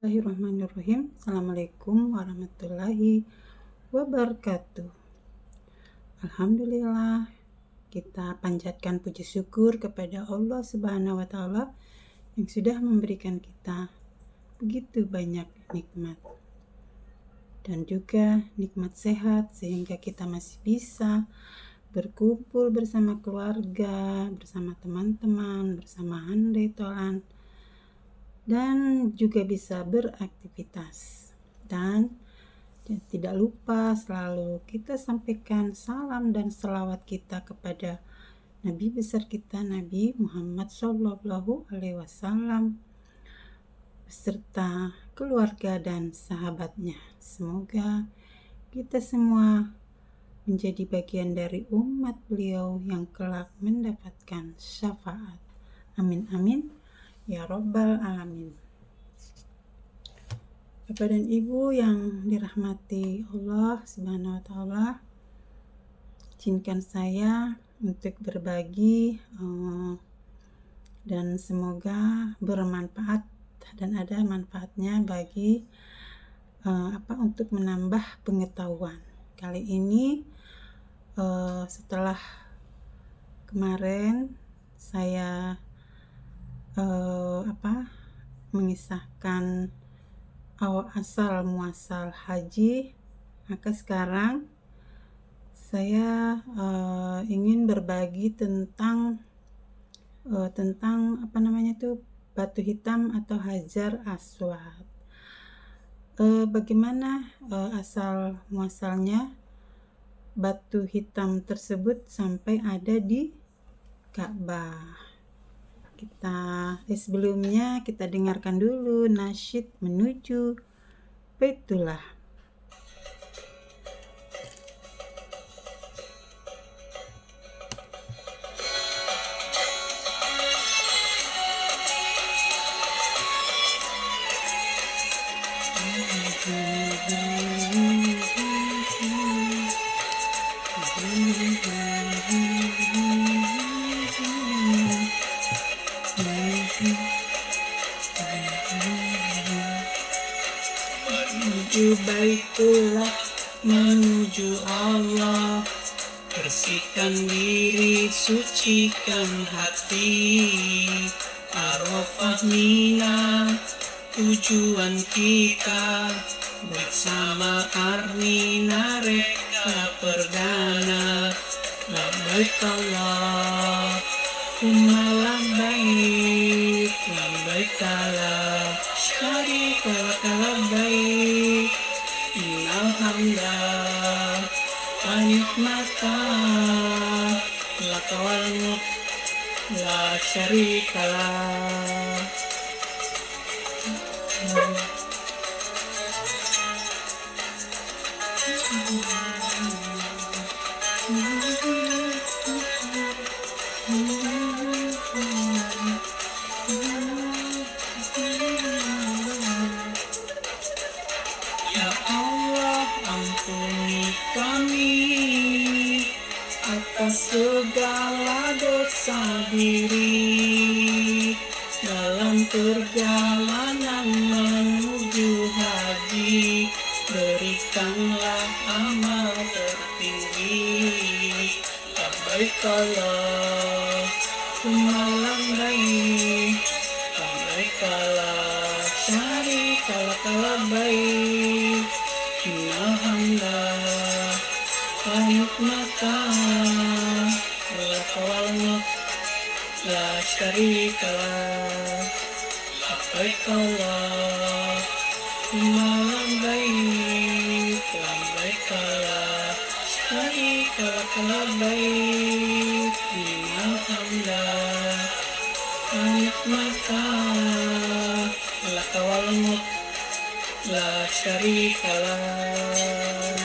Bismillahirrahmanirrahim. Assalamualaikum warahmatullahi wabarakatuh. Alhamdulillah, kita panjatkan puji syukur kepada Allah Subhanahu wa Ta'ala yang sudah memberikan kita begitu banyak nikmat dan juga nikmat sehat, sehingga kita masih bisa berkumpul bersama keluarga, bersama teman-teman, bersama handai tolan, dan juga bisa beraktivitas. Dan tidak lupa selalu kita sampaikan salam dan selawat kita kepada Nabi besar kita, Nabi Muhammad SAW, beserta keluarga dan sahabatnya. Semoga kita semua menjadi bagian dari umat beliau yang kelak mendapatkan syafaat. Amin amin ya Rabbal Alamin. Bapak dan Ibu yang dirahmati Allah Subhanahu wa Ta'ala, izinkan saya untuk berbagi dan semoga bermanfaat dan ada manfaatnya bagi untuk menambah pengetahuan. Kali ini setelah kemarin saya mengisahkan asal muasal haji, maka sekarang saya ingin berbagi tentang batu hitam atau Hajar Aswad. Bagaimana asal muasalnya batu hitam tersebut sampai ada di Ka'bah. Sebelumnya kita dengarkan dulu nasyid menuju Baitullah. Menuju Baitullah, menuju Allah, bersihkan diri, sucikan hati. Arafah Mina, tujuan kita, bersama Armina reka perdana. Labbaik Allahumma labbaik, labbaik la syarika lak labbaik, innal hamda wa ni'mata lak wal mulk la syarika lak. Ya Allah, ampuni kami atas segala dosa diri dalam perjalanan menuju haji. Berikanlah amal tertinggi. Labbaik Allahumma labbaik, labbaik la syarika lak labbaik, innal hamda wa ni'mata lak wal mulk la syarika lak. Labbaik Allahumma labbaik, labbaik la syarika lak labbaik, innal hamda wa ni'mata lak wal mulk la syarika lak.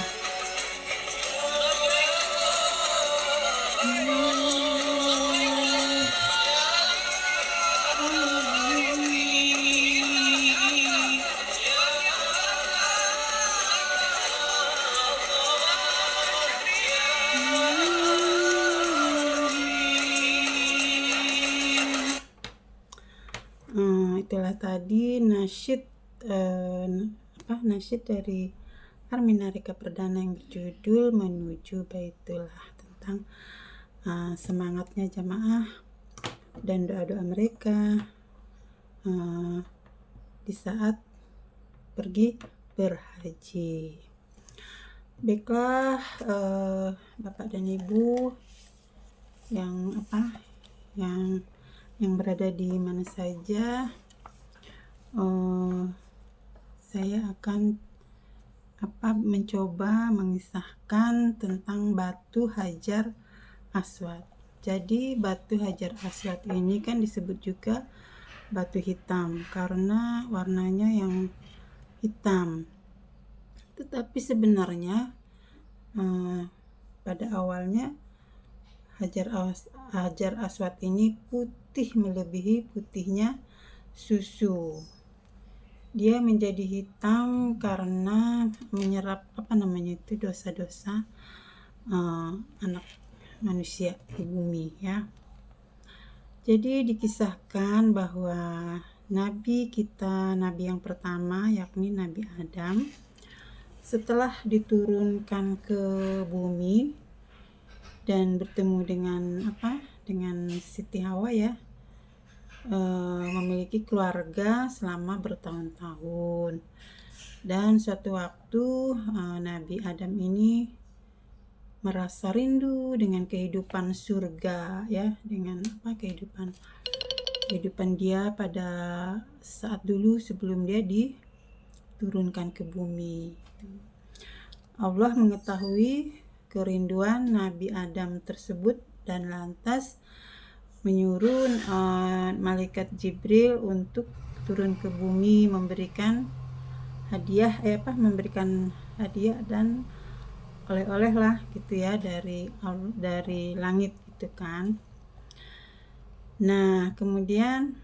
Itulah tadi nasyid nasyid dari Armina Reka Perdana yang berjudul Menuju Baitullah, tentang semangatnya jamaah dan doa-doa mereka di saat pergi berhaji. Baiklah, Bapak dan Ibu yang yang berada di mana saja, saya akan mencoba mengisahkan tentang batu Hajar Aswad. Jadi batu Hajar Aswad ini kan disebut juga batu hitam karena warnanya yang hitam. Tetapi sebenarnya pada awalnya Hajar Aswad ini putih melebihi putihnya susu. Dia menjadi hitam karena menyerap dosa-dosa anak manusia di bumi ya. Jadi dikisahkan bahwa nabi yang pertama yakni Nabi Adam, setelah diturunkan ke bumi dan bertemu dengan Siti Hawa ya, memiliki keluarga selama bertahun-tahun. Dan suatu waktu Nabi Adam ini merasa rindu dengan kehidupan surga ya, dengan kehidupan dia pada saat dulu sebelum dia diturunkan ke bumi. Allah mengetahui kerinduan Nabi Adam tersebut dan lantas menyuruh malaikat Jibril untuk turun ke bumi memberikan hadiah dan oleh-oleh lah gitu ya dari langit gitu kan. Nah kemudian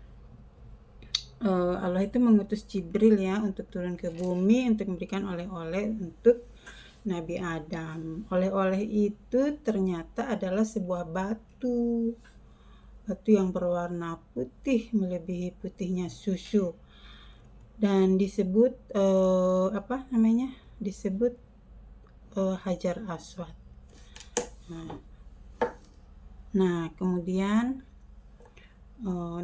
Allah itu mengutus Jibril ya untuk turun ke bumi untuk memberikan oleh-oleh untuk Nabi Adam. Oleh-oleh itu ternyata adalah sebuah batu yang berwarna putih melebihi putihnya susu dan disebut Hajar Aswad. Nah kemudian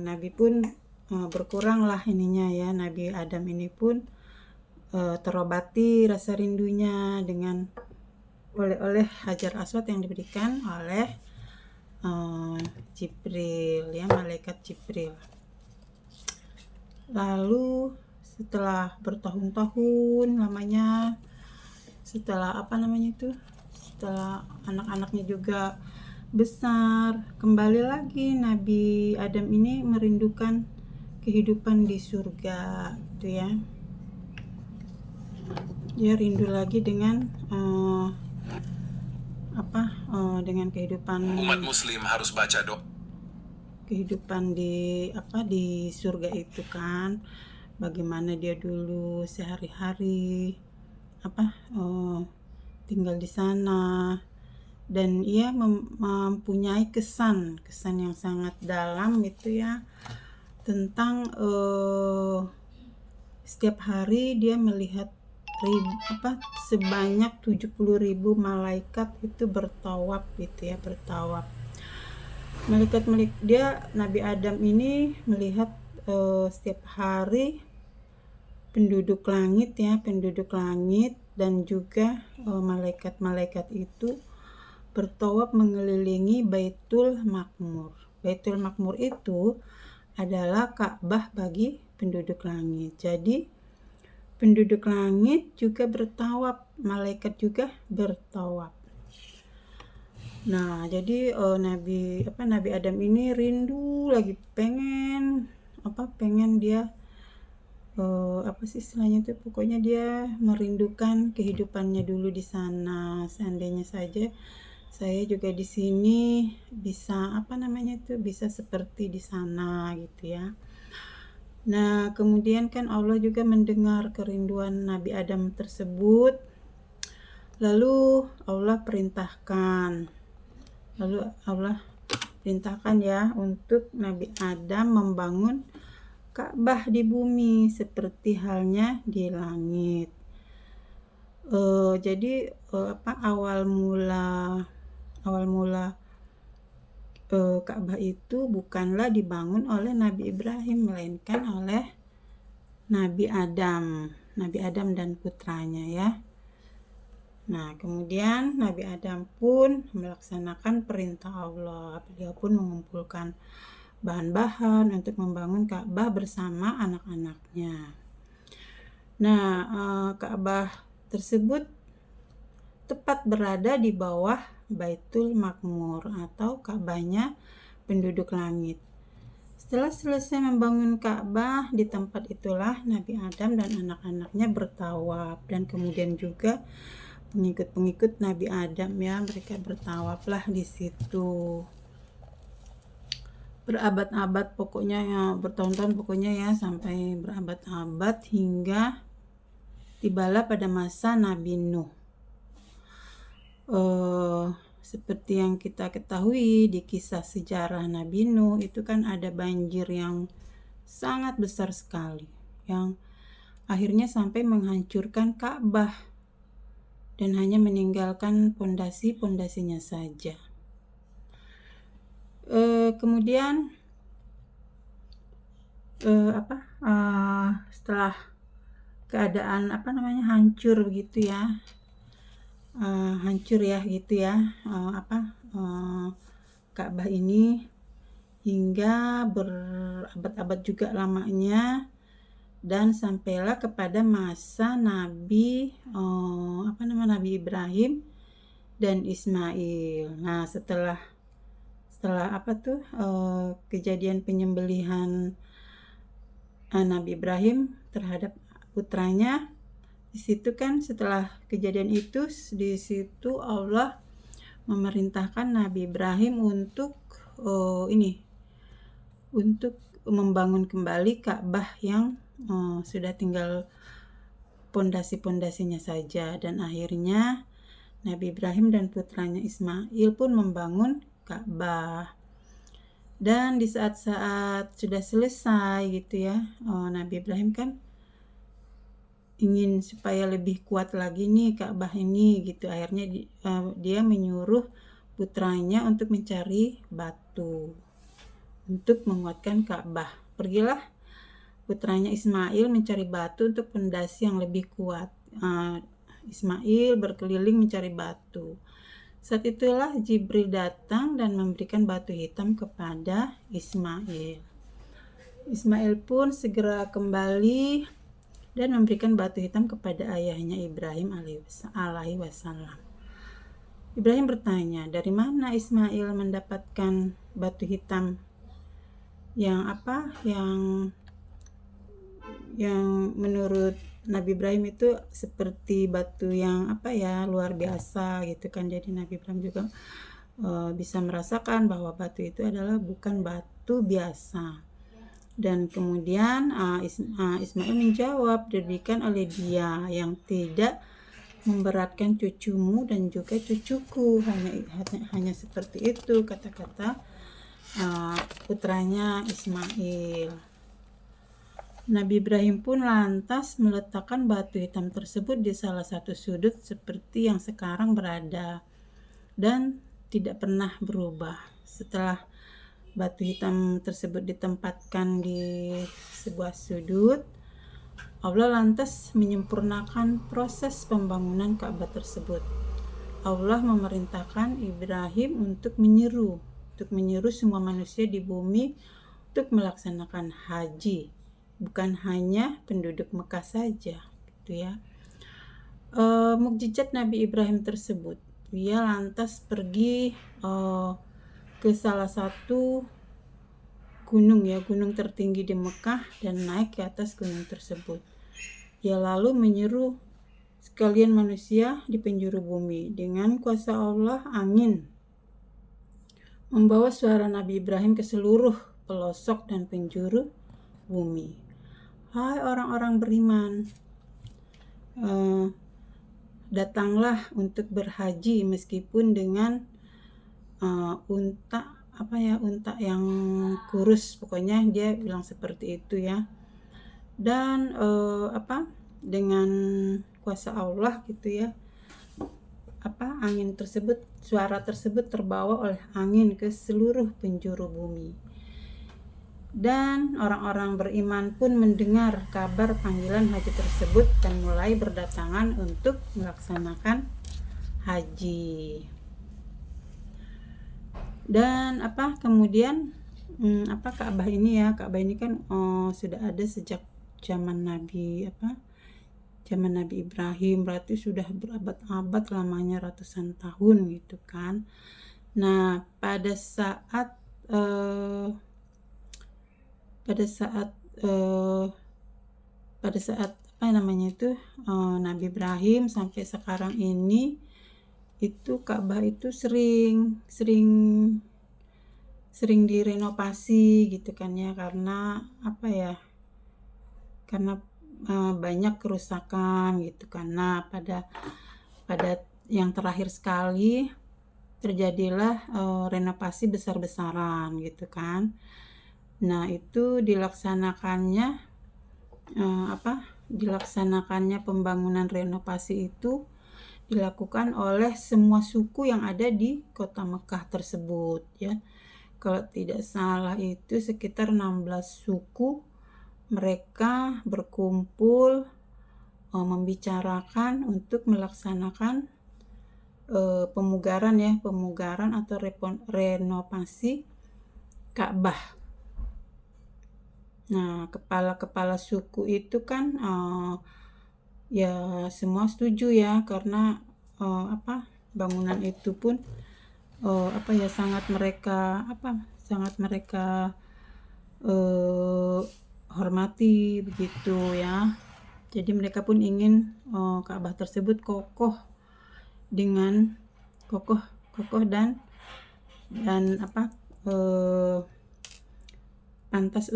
Nabi pun berkuranglah Nabi Adam ini pun terobati rasa rindunya dengan oleh-oleh Hajar Aswad yang diberikan oleh Jibril ya, malaikat Jibril. Lalu setelah bertahun-tahun lamanya, setelah setelah anak-anaknya juga besar, kembali lagi Nabi Adam ini merindukan kehidupan di surga gitu ya. Dia rindu lagi dengan dengan kehidupan umat muslim harus baca doa. Kehidupan di surga itu kan, bagaimana dia dulu sehari-hari tinggal di sana, dan ia mempunyai kesan yang sangat dalam gitu ya, tentang setiap hari dia melihat sebanyak 70.000 malaikat itu bertawaf gitu ya, malaikat dia Nabi Adam ini melihat setiap hari penduduk langit dan juga malaikat itu bertawaf mengelilingi Baitul Makmur. Baitul Makmur itu adalah Ka'bah bagi penduduk langit. Jadi penduduk langit juga bertawaf, malaikat juga bertawaf. Nah, jadi Nabi Adam ini rindu lagi, pengen dia pokoknya dia merindukan kehidupannya dulu di sana. Seandainya saja saya juga di sini bisa bisa seperti di sana gitu ya. Nah, kemudian kan Allah juga mendengar kerinduan Nabi Adam tersebut. Lalu Allah perintahkan ya untuk Nabi Adam membangun Ka'bah di bumi seperti halnya di langit. Jadi awal mula Ka'bah itu bukanlah dibangun oleh Nabi Ibrahim, melainkan oleh Nabi Adam dan putranya ya. Nah, kemudian Nabi Adam pun melaksanakan perintah Allah. Beliau pun mengumpulkan bahan-bahan untuk membangun Ka'bah bersama anak-anaknya. Nah, Ka'bah tersebut tepat berada di bawah Baitul Makmur atau Ka'bahnya penduduk langit. Setelah selesai membangun Ka'bah, di tempat itulah Nabi Adam dan anak-anaknya bertawaf, dan kemudian juga pengikut-pengikut Nabi Adam ya, mereka bertawaflah di situ. Berabad-abad pokoknya ya, bertahun-tahun pokoknya ya, sampai berabad-abad hingga tibalah pada masa Nabi Nuh. Seperti yang kita ketahui di kisah sejarah Nabi Nuh, itu kan ada banjir yang sangat besar sekali, yang akhirnya sampai menghancurkan Ka'bah dan hanya meninggalkan pondasi-pondasinya saja. Kemudian setelah keadaan hancur begitu ya, Ka'bah ini hingga berabad-abad juga lamanya, dan sampailah kepada masa Nabi Ibrahim dan Ismail. Nah, setelah kejadian penyembelihan Nabi Ibrahim terhadap putranya, di situ kan setelah kejadian itu, di situ Allah memerintahkan Nabi Ibrahim untuk membangun kembali Ka'bah yang sudah tinggal pondasi-pondasinya saja, dan akhirnya Nabi Ibrahim dan putranya Ismail pun membangun Ka'bah. Dan di saat-saat sudah selesai gitu ya, Nabi Ibrahim kan ingin supaya lebih kuat lagi nih Ka'bah ini gitu. Akhirnya dia menyuruh putranya untuk mencari batu untuk menguatkan Ka'bah. Pergilah putranya Ismail mencari batu untuk pondasi yang lebih kuat. Ismail berkeliling mencari batu. Saat itulah Jibril datang dan memberikan batu hitam kepada Ismail. Ismail pun segera kembali dan memberikan batu hitam kepada ayahnya Ibrahim alaihi wasallam. Ibrahim bertanya, dari mana Ismail mendapatkan batu hitam yang menurut Nabi Ibrahim itu seperti batu yang luar biasa gitu kan. Jadi Nabi Ibrahim juga bisa merasakan bahwa batu itu adalah bukan batu biasa. Dan kemudian Ismail menjawab, diberikan oleh dia yang tidak memberatkan cucumu dan juga cucuku. Hanya seperti itu kata-kata putranya Ismail. Nabi Ibrahim pun lantas meletakkan batu hitam tersebut di salah satu sudut seperti yang sekarang berada, dan tidak pernah berubah. Setelah batu hitam tersebut ditempatkan di sebuah sudut, Allah lantas menyempurnakan proses pembangunan Ka'bah tersebut. Allah memerintahkan Ibrahim untuk menyeru semua manusia di bumi untuk melaksanakan haji, bukan hanya penduduk Mekah saja gitu ya. Mukjizat Nabi Ibrahim tersebut, dia lantas pergi ke salah satu gunung tertinggi di Mekah dan naik ke atas gunung tersebut. Ia lalu menyeru sekalian manusia di penjuru bumi. Dengan kuasa Allah, angin membawa suara Nabi Ibrahim ke seluruh pelosok dan penjuru bumi. Hai orang-orang beriman, datanglah untuk berhaji meskipun dengan unta unta yang kurus, pokoknya dia bilang seperti itu ya. Dan dengan kuasa Allah gitu ya, suara tersebut terbawa oleh angin ke seluruh penjuru bumi. Dan orang-orang beriman pun mendengar kabar panggilan haji tersebut dan mulai berdatangan untuk melaksanakan haji. Dan kemudian Ka'bah ini kan sudah ada sejak zaman Nabi Ibrahim, berarti sudah berabad-abad lamanya, ratusan tahun gitu kan. Nah, pada saat Nabi Ibrahim sampai sekarang ini, itu Ka'bah itu sering direnovasi gitu kan ya, karena banyak kerusakan gitu kan. Nah, pada yang terakhir sekali terjadilah renovasi besar-besaran gitu kan. Nah, itu dilaksanakannya pembangunan renovasi itu dilakukan oleh semua suku yang ada di kota Mekah tersebut ya. Kalau tidak salah itu sekitar 16 suku, mereka berkumpul membicarakan untuk melaksanakan pemugaran atau renovasi Ka'bah. Nah, kepala-kepala suku itu kan ya semua setuju ya, karena bangunan itu pun sangat mereka hormati begitu ya. Jadi mereka pun ingin Ka'bah tersebut kokoh dan pantas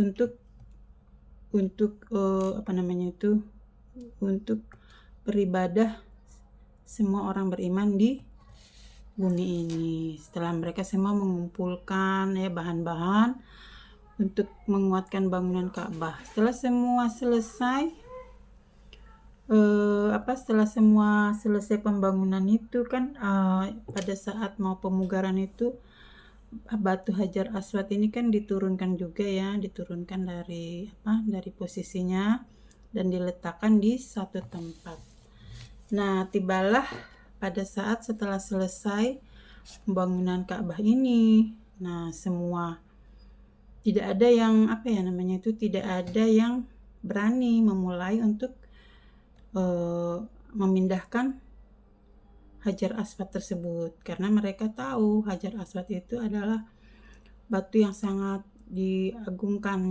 untuk beribadah semua orang beriman di bumi ini. Setelah mereka semua mengumpulkan ya bahan-bahan untuk menguatkan bangunan Ka'bah. Setelah semua selesai pembangunan itu kan, pada saat mau pemugaran itu batu Hajar Aswad ini kan diturunkan dari posisinya dan diletakkan di satu tempat. Nah, tibalah pada saat setelah selesai pembangunan Ka'bah ini, nah semua tidak ada yang tidak ada yang berani memulai untuk memindahkan Hajar Aswad tersebut, karena mereka tahu Hajar Aswad itu adalah batu yang sangat diagungkan,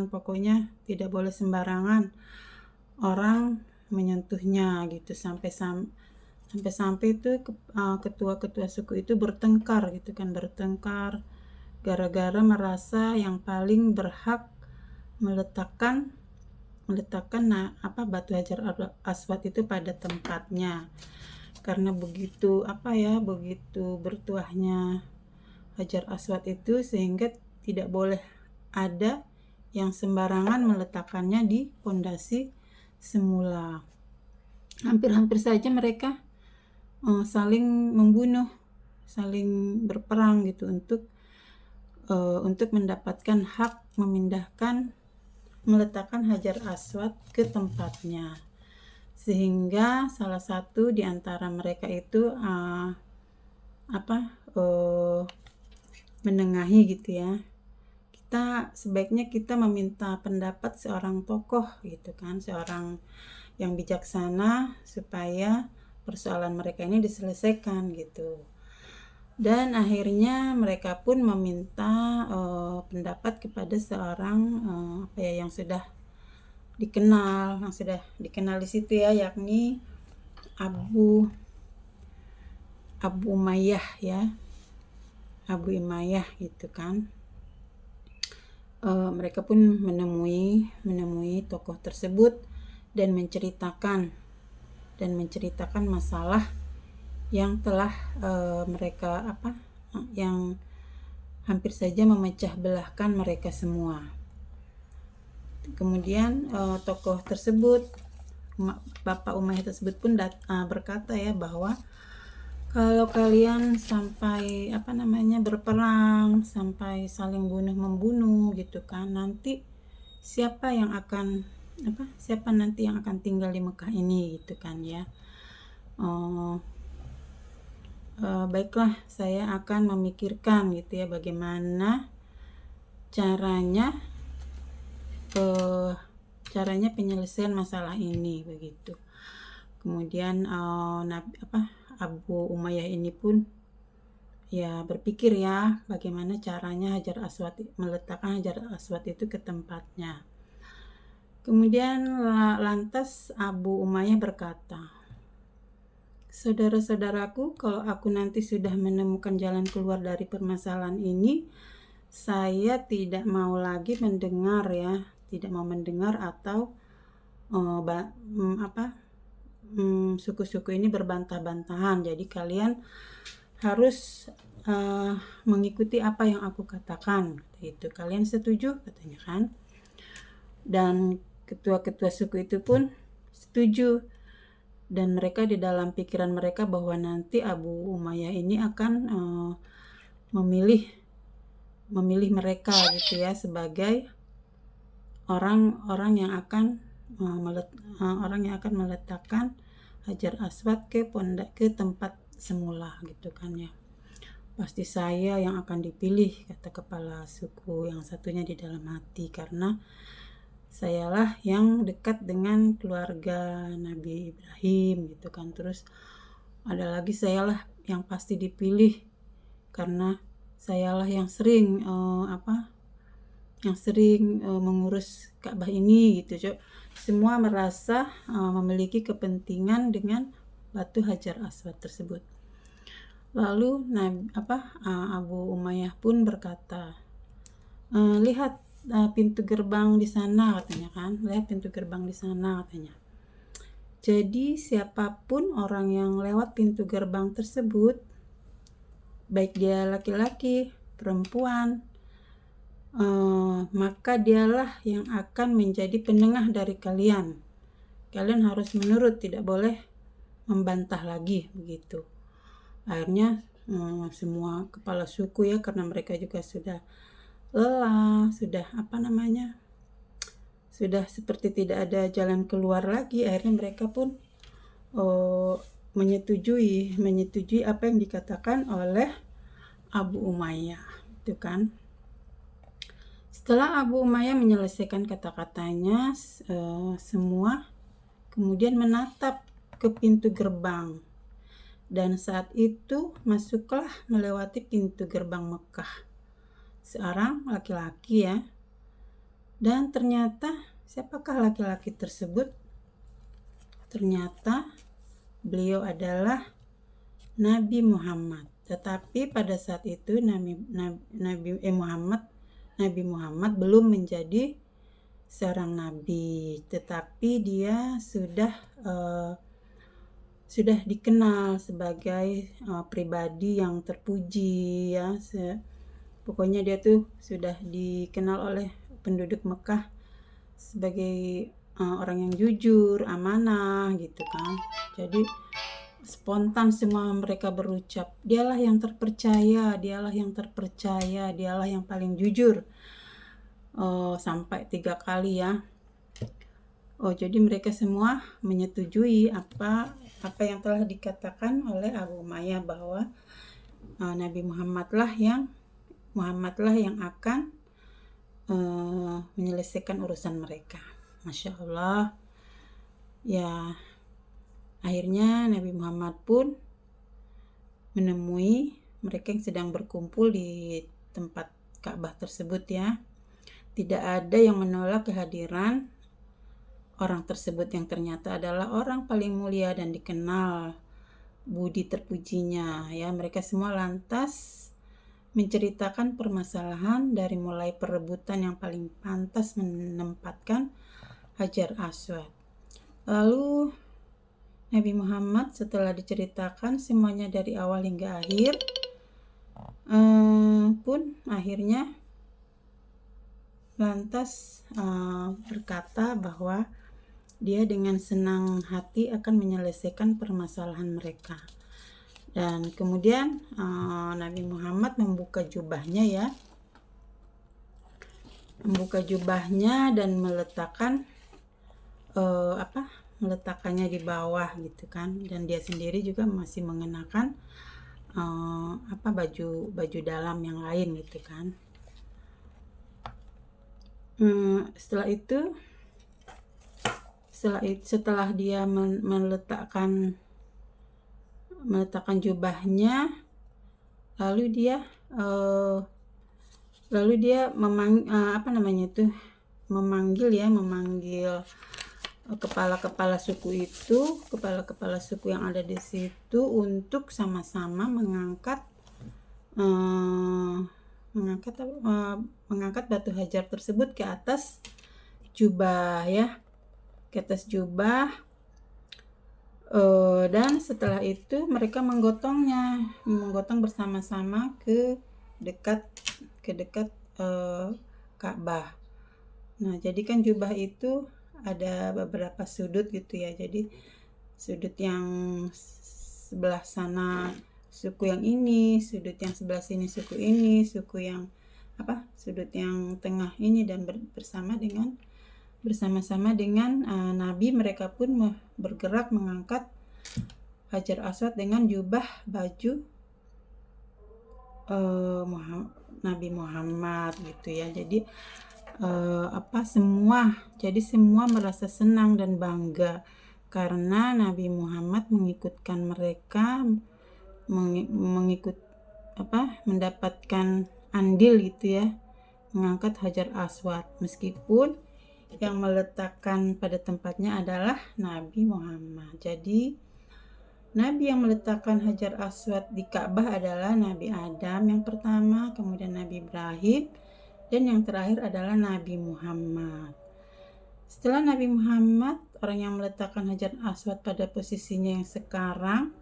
pokoknya tidak boleh sembarangan orang menyentuhnya gitu. Sampai itu ketua-ketua suku itu bertengkar gara-gara merasa yang paling berhak meletakkan batu Hajar Aswad itu pada tempatnya. Karena begitu bertuahnya Hajar Aswad itu, sehingga tidak boleh ada yang sembarangan meletakkannya di pondasi semula. Hampir saja mereka saling membunuh, saling berperang gitu untuk mendapatkan hak meletakkan Hajar Aswad ke tempatnya. Sehingga salah satu di antara mereka itu menengahi gitu ya. Sebaiknya kita meminta pendapat seorang tokoh gitu kan, seorang yang bijaksana, supaya persoalan mereka ini diselesaikan gitu. Dan akhirnya mereka pun meminta pendapat kepada seorang yang sudah dikenal di situ ya, yakni Abu Umayyah ya, Abu Umayyah gitu kan. Mereka pun menemui tokoh tersebut dan menceritakan masalah yang telah mereka hampir saja memecah belahkan mereka semua. Kemudian tokoh tersebut, Bapak Umayyah tersebut pun berkata ya bahwa kalau kalian sampai berperang, sampai saling bunuh membunuh gitu kan, nanti siapa nanti yang akan tinggal di Mekah ini gitu kan ya. Baiklah, saya akan memikirkan gitu ya bagaimana caranya penyelesaian masalah ini begitu. Kemudian Abu Umayyah ini pun ya berpikir ya bagaimana caranya meletakkan Hajar Aswad itu ke tempatnya. Kemudian lantas Abu Umayyah berkata, "Saudara-saudaraku, kalau aku nanti sudah menemukan jalan keluar dari permasalahan ini, saya tidak mau lagi mendengar atau suku-suku ini berbantah-bantahan. Jadi kalian harus mengikuti apa yang aku katakan." Itu kalian setuju katanya kan? Dan ketua-ketua suku itu pun setuju, dan mereka di dalam pikiran mereka bahwa nanti Abu Umayyah ini akan memilih mereka gitu ya sebagai orang yang akan meletakkan Hajar Aswad ke tempat semula gitu kan ya. "Pasti saya yang akan dipilih," kata kepala suku yang satunya di dalam hati, "karena sayalah yang dekat dengan keluarga Nabi Ibrahim," gitu kan. Terus ada lagi, "Sayalah yang pasti dipilih karena sayalah yang sering mengurus Ka'bah ini," gitu. Semua merasa memiliki kepentingan dengan batu Hajar Aswad tersebut. Lalu Abu Umayyah pun berkata, "Lihat pintu gerbang di sana," katanya kan. "Lihat pintu gerbang di sana," katanya. Jadi siapapun orang yang lewat pintu gerbang tersebut, baik dia laki-laki, perempuan, maka dialah yang akan menjadi penengah dari kalian. Kalian harus menurut, tidak boleh membantah lagi begitu. Akhirnya semua kepala suku ya, karena mereka juga sudah lelah, sudah seperti tidak ada jalan keluar lagi. Akhirnya mereka pun menyetujui apa yang dikatakan oleh Abu Umayyah itu kan. Setelah Abu Umayyah menyelesaikan kata-katanya, semua kemudian menatap ke pintu gerbang. Dan saat itu masuklah melewati pintu gerbang Mekah seorang laki-laki ya. Dan ternyata siapakah laki-laki tersebut? Ternyata beliau adalah Nabi Muhammad. Tetapi pada saat itu Nabi Muhammad belum menjadi seorang nabi, tetapi dia sudah dikenal sebagai pribadi yang terpuji ya. Pokoknya dia tuh sudah dikenal oleh penduduk Mekah sebagai orang yang jujur, amanah gitu kan. Jadi spontan semua mereka berucap, dialah yang terpercaya, dialah yang paling jujur, sampai 3 kali ya. Jadi mereka semua menyetujui apa yang telah dikatakan oleh Abu Umayyah bahwa Nabi Muhammadlah yang akan menyelesaikan urusan mereka. Masya Allah ya. Akhirnya Nabi Muhammad pun menemui mereka yang sedang berkumpul di tempat Ka'bah tersebut ya. Tidak ada yang menolak kehadiran orang tersebut yang ternyata adalah orang paling mulia dan dikenal budi terpujinya ya. Mereka semua lantas menceritakan permasalahan dari mulai perebutan yang paling pantas menempatkan Hajar Aswad. Lalu Nabi Muhammad setelah diceritakan semuanya dari awal hingga akhir, pun akhirnya lantas berkata bahwa dia dengan senang hati akan menyelesaikan permasalahan mereka. Dan kemudian Nabi Muhammad membuka jubahnya ya, dan meletakkannya di bawah gitu kan, dan dia sendiri juga masih mengenakan baju dalam yang lain gitu kan. Setelah dia meletakkan jubahnya, lalu dia memanggil kepala-kepala suku yang ada di situ untuk sama-sama mengangkat batu hajar tersebut ke atas jubah ya, dan setelah itu mereka menggotong bersama-sama ke dekat Ka'bah. Nah, jadi kan jubah itu ada beberapa sudut gitu ya. Jadi sudut yang sebelah sana suku yang ini, sudut yang sebelah sini suku ini, sudut yang tengah ini, dan bersama-sama dengan Nabi, mereka pun bergerak mengangkat Hajar Aswad dengan jubah baju Nabi Muhammad gitu ya. Jadi semua merasa senang dan bangga karena Nabi Muhammad mengikutkan mereka, mendapatkan andil gitu ya, mengangkat Hajar Aswad, meskipun yang meletakkan pada tempatnya adalah Nabi Muhammad. Jadi Nabi yang meletakkan Hajar Aswad di Ka'bah adalah Nabi Adam yang pertama, kemudian Nabi Ibrahim, dan yang terakhir adalah Nabi Muhammad. Setelah Nabi Muhammad, orang yang meletakkan Hajar Aswad pada posisinya yang sekarang,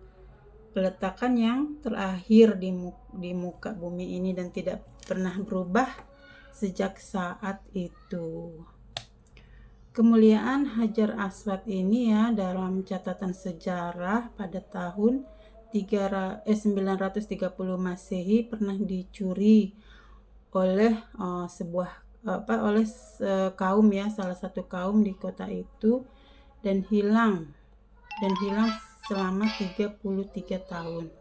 peletakan yang terakhir di muka bumi ini dan tidak pernah berubah sejak saat itu. Kemuliaan Hajar Aswad ini ya, dalam catatan sejarah pada tahun 930 Masehi pernah dicuri oleh kaum ya, salah satu kaum di kota itu, dan hilang selama 33 tahun.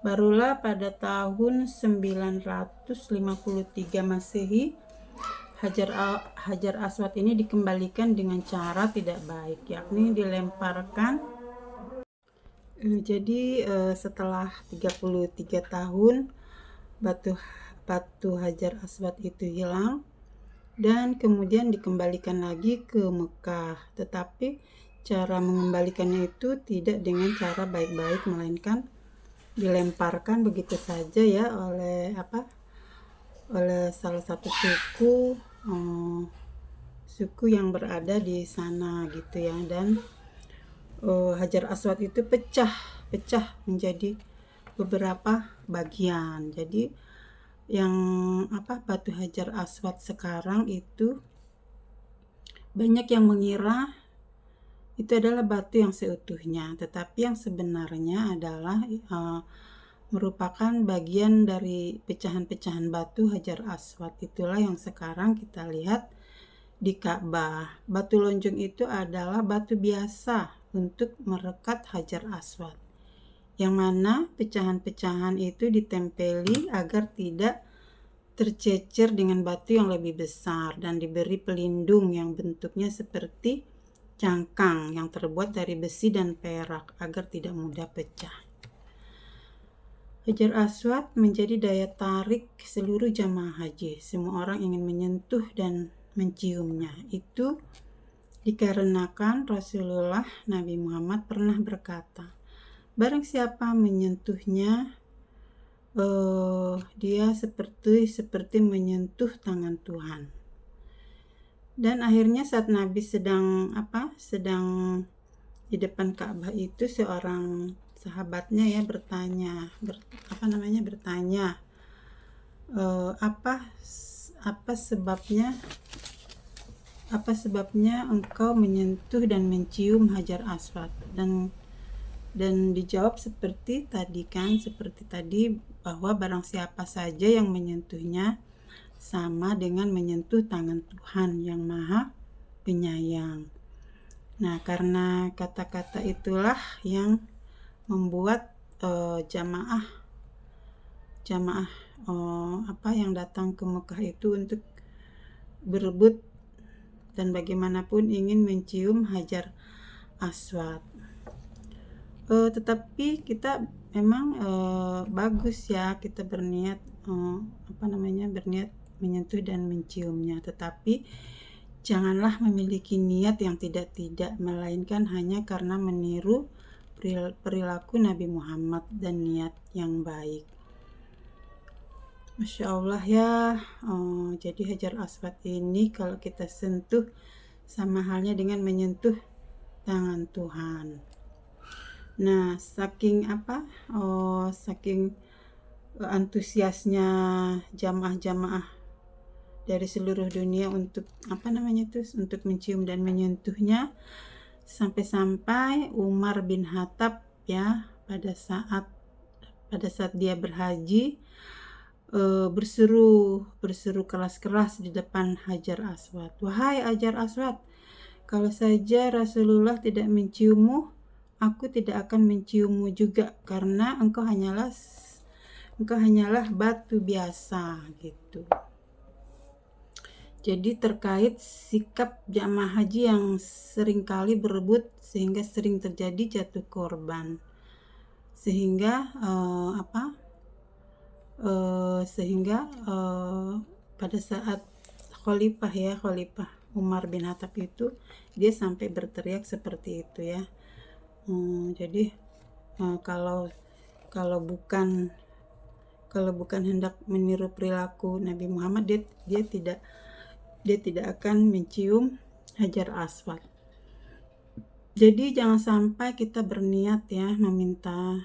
Barulah pada tahun 953 Masehi Hajar Aswad ini dikembalikan dengan cara tidak baik, yakni dilemparkan. Jadi setelah 33 tahun batu Hajar Aswad itu hilang dan kemudian dikembalikan lagi ke Mekah. Tetapi cara mengembalikannya itu tidak dengan cara baik-baik, melainkan dilemparkan begitu saja ya oleh salah satu suku yang berada di sana gitu ya. Dan Hajar Aswad itu pecah menjadi beberapa bagian. Jadi yang batu Hajar Aswad sekarang itu banyak yang mengira itu adalah batu yang seutuhnya, tetapi yang sebenarnya adalah merupakan bagian dari pecahan-pecahan batu Hajar Aswad. Itulah yang sekarang kita lihat di Ka'bah. Batu lonjong itu adalah batu biasa untuk merekat Hajar Aswad, yang mana pecahan-pecahan itu ditempeli agar tidak tercecer dengan batu yang lebih besar dan diberi pelindung yang bentuknya seperti cangkang yang terbuat dari besi dan perak agar tidak mudah pecah. Hajar Aswad menjadi daya tarik seluruh jamaah haji. Semua orang ingin menyentuh dan menciumnya. Itu dikarenakan Rasulullah Nabi Muhammad pernah berkata, barang siapa menyentuhnya, dia seperti menyentuh tangan Tuhan. Dan akhirnya saat Nabi sedang di depan Ka'bah itu, seorang sahabatnya ya bertanya, apa sebabnya engkau menyentuh dan mencium Hajar Aswad? Dan dijawab seperti tadi bahwa barang siapa saja yang menyentuhnya sama dengan menyentuh tangan Tuhan yang Maha Penyayang. Nah, karena kata-kata itulah yang membuat jamaah yang datang ke Mekah itu untuk berebut dan bagaimanapun ingin mencium Hajar Aswad. Tetapi kita memang bagus ya kita berniat berniat menyentuh dan menciumnya, tetapi janganlah memiliki niat yang tidak-tidak, melainkan hanya karena meniru perilaku Nabi Muhammad dan niat yang baik. Masya Allah ya. Jadi Hajar Aswad ini kalau kita sentuh sama halnya dengan menyentuh tangan Tuhan. Nah, saking antusiasnya jamaah-jamaah dari seluruh dunia untuk untuk mencium dan menyentuhnya, sampai Umar bin Khattab ya pada saat dia berhaji berseru keras-keras di depan Hajar Aswad, "Wahai Hajar Aswad, kalau saja Rasulullah tidak menciummu, aku tidak akan menciummu juga, karena engkau hanyalah batu biasa," gitu. Jadi terkait sikap jamaah haji yang seringkali berebut sehingga sering terjadi jatuh korban, sehingga pada saat Khalifah Umar bin Khattab itu, dia sampai berteriak seperti itu ya. Jadi kalau bukan hendak meniru perilaku Nabi Muhammad, dia tidak akan mencium Hajar Aswad. Jadi jangan sampai kita berniat ya meminta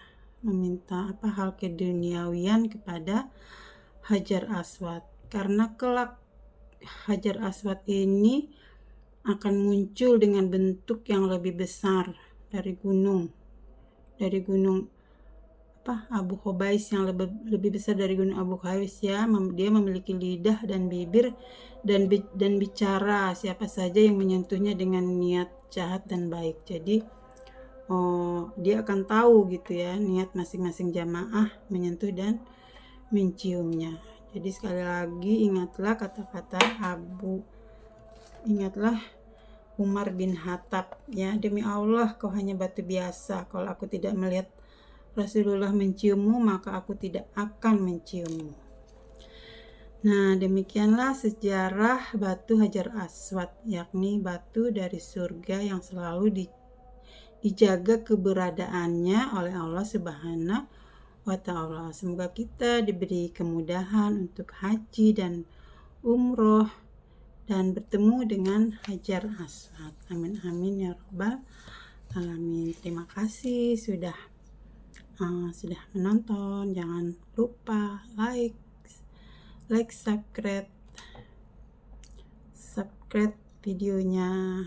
hal keduniawian kepada Hajar Aswad, karena kelak Hajar Aswad ini akan muncul dengan bentuk yang lebih besar dari gunung Abu Qubais, yang lebih besar dari gunung Abu Qubais ya. Dia memiliki lidah dan bibir dan bicara siapa saja yang menyentuhnya dengan niat jahat dan baik. Jadi dia akan tahu gitu ya niat masing-masing jamaah menyentuh dan menciumnya. Jadi sekali lagi ingatlah kata-kata Umar bin Khattab ya, demi Allah kau hanya batu biasa, kalau aku tidak melihat Rasulullah menciummu, maka aku tidak akan menciummu. Nah, demikianlah sejarah batu Hajar Aswad, yakni batu dari surga yang selalu dijaga keberadaannya oleh Allah Subhanahu wa Ta'ala. Semoga kita diberi kemudahan untuk haji dan umroh dan bertemu dengan Hajar Aswad. Amin amin ya rabbal alamin. Terima kasih sudah menonton. Jangan lupa like, subscribe videonya.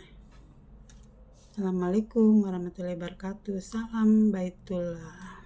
Assalamualaikum warahmatullahi wabarakatuh. Salam Baitullah.